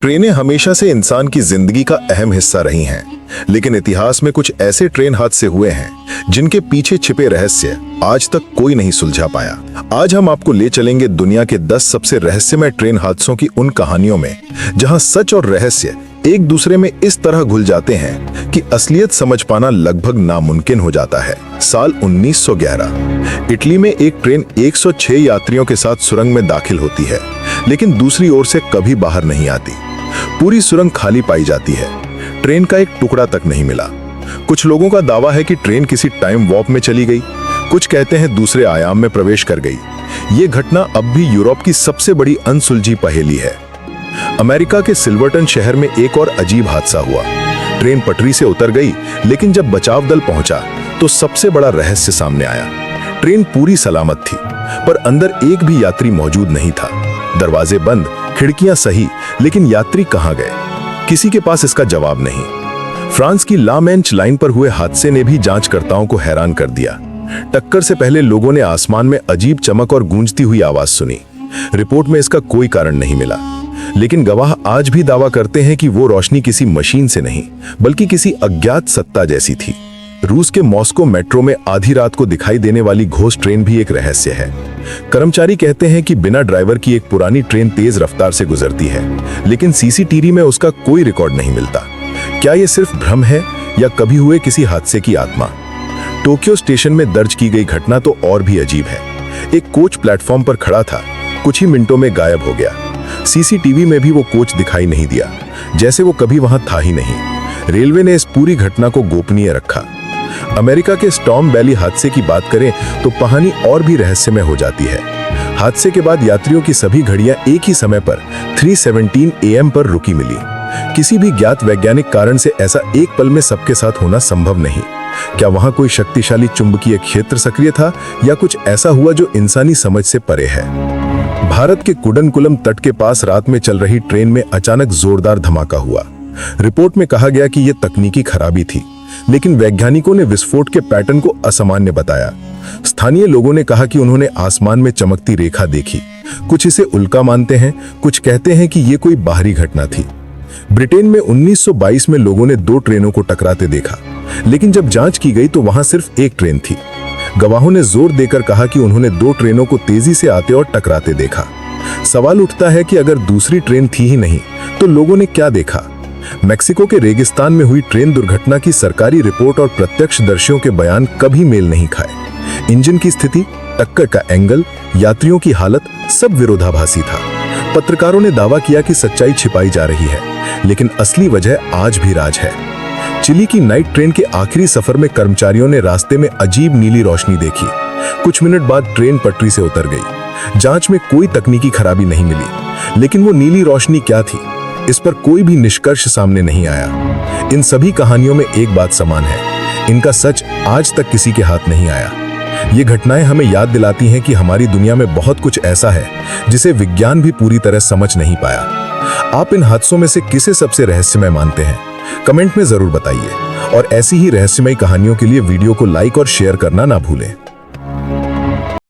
ट्रेनें हमेशा से इंसान की जिंदगी का अहम हिस्सा रही हैं, लेकिन इतिहास में कुछ ऐसे ट्रेन हादसे हुए हैं जिनके पीछे छिपे रहस्य आज तक कोई नहीं सुलझा पाया। आज हम आपको ले चलेंगे दुनिया के 10 सबसे रहस्यमय ट्रेन हादसों की उन कहानियों में जहां सच और रहस्य एक दूसरे में इस तरह घुल जाते हैं कि असलियत समझ पाना लगभग नामुमकिन हो जाता है। साल 1911 इटली में एक ट्रेन 106 यात्रियों के साथ सुरंग में दाखिल होती है, लेकिन दूसरी ओर से कभी बाहर नहीं आती। पूरी सुरंग खाली पाई जाती है, ट्रेन का एक टुकड़ा तक नहीं मिला। कुछ लोगों का दावा है कि ट्रेन किसी टाइम वॉर्प में चली गई, कुछ कहते हैं दूसरे आयाम में प्रवेश कर गई। ये घटना अब भी यूरोप की सबसे बड़ी अनसुलझी पहेली है। अमेरिका के सिल्वर्टन शहर में एक और अजीब हादसा हुआ। ट्रेन पटरी से उतर गई, लेकिन जब बचाव दल पहुंचा तो सबसे बड़ा रहस्य सामने आया। ट्रेन पूरी सलामत थी, पर अंदर एक भी यात्री मौजूद नहीं था। दरवाजे बंद, खिड़कियां सही, लेकिन यात्री कहां गए? किसी के पास इसका जवाब नहीं। फ्रांस की ला मैंच लाइन पर हुए हादसे ने भी जांचकर्ताओं को हैरान कर दिया। टक्कर से पहले लोगों ने आसमान में अजीब चमक और गूंजती हुई आवाज सुनी। रिपोर्ट में इसका कोई कारण नहीं मिला, लेकिन गवाह आज भी दावा करते हैं कि वो रोशनी किसी मशीन से नहीं, बल्कि किसी अज्ञात सत्ता जैसी थी। रूस के मॉस्को मेट्रो में आधी रात को दिखाई देने वाली घोस्ट ट्रेन भी एक रहस्य है। कर्मचारी कहते हैं कि बिना ड्राइवर की एक पुरानी ट्रेन तेज रफ्तार से गुजरती है, लेकिन सीसीटीवी में उसका कोई रिकॉर्ड नहीं मिलता। क्या ये सिर्फ भ्रम है या कभी हुए किसी हादसे की आत्मा? टोक्यो स्टेशन में दर्ज की गई घटना तो और भी अजीब है। एक कोच प्लेटफॉर्म पर खड़ा था, कुछ ही मिनटों में गायब हो गया। सीसीटीवी में भी वो कोच दिखाई नहीं दिया, जैसे वो कभी वहां था ही नहीं। रेलवे ने इस पूरी घटना को गोपनीय रखा। अमेरिका के स्टॉर्म वैली हादसे की बात करें तो कहानी और भी रहस्यमय हो जाती है। हादसे के बाद यात्रियों की सभी घड़ियां एक ही समय पर 3:17 AM पर रुकी मिली। किसी भी ज्ञात वैज्ञानिक कारण से ऐसा एक पल में सबके साथ होना संभव नहीं। क्या वहां कोई शक्तिशाली चुंबकीय क्षेत्र सक्रिय था या कुछ ऐसा हुआ जो इंसानी समझ से परे है? भारत के कुडनकुलम तट के पास रात में चल रही ट्रेन में अचानक जोरदार धमाका हुआ। रिपोर्ट में कहा गया कि यह तकनीकी खराबी थी, लेकिन वैज्ञानिकों ने विस्फोट के पैटर्न को असामान्य बताया। स्थानीय लोगों ने कहा कि उन्होंने आसमान में चमकती रेखा देखी। कुछ इसे उल्का मानते हैं, कुछ कहते हैं कि यह कोई बाहरी घटना थी। ब्रिटेन में 1922 में लोगों ने 2 ट्रेनों को टकराते देखा, लेकिन जब जांच की गई तो वहां सिर्फ एक ट्रेन थी। गवाहों ने जोर देकर कहा कि उन्होंने 2 ट्रेनों को तेजी से आते और टकराते देखा। सवाल उठता है कि अगर दूसरी ट्रेन थी ही नहीं तो लोगों ने क्या देखा? मेक्सिको के रेगिस्तान में हुई ट्रेन दुर्घटना की सरकारी रिपोर्ट और प्रत्यक्षदर्शियों के बयान कभी मेल नहीं खाए। इंजन की स्थिति, टक्कर का एंगल, यात्रियों की हालत सब विरोधाभासी था। पत्रकारों ने दावा किया कि सच्चाई छिपाई जा रही है, लेकिन असली वजह आज भी राज है। चिली की नाइट ट्रेन के आखिरी सफर में कर्मचारियों ने रास्ते में अजीब नीली रोशनी देखी। कुछ मिनट बाद ट्रेन पटरी से उतर गई। जांच में कोई तकनीकी खराबी नहीं मिली, लेकिन वो नीली रोशनी क्या थी, इस पर कोई भी निष्कर्ष सामने नहीं आया। इन सभी कहानियों में एक बात समान है, इनका सच आज तक किसी के हाथ नहीं आया। ये घटनाएं हमें याद दिलाती हैं कि हमारी दुनिया में बहुत कुछ ऐसा है जिसे विज्ञान भी पूरी तरह समझ नहीं पाया। आप इन हादसों में से किसे सबसे रहस्यमय मानते हैं? कमेंट में जरूर बताइए, और ऐसी ही रहस्यमयी कहानियों के लिए वीडियो को लाइक और शेयर करना ना भूलें।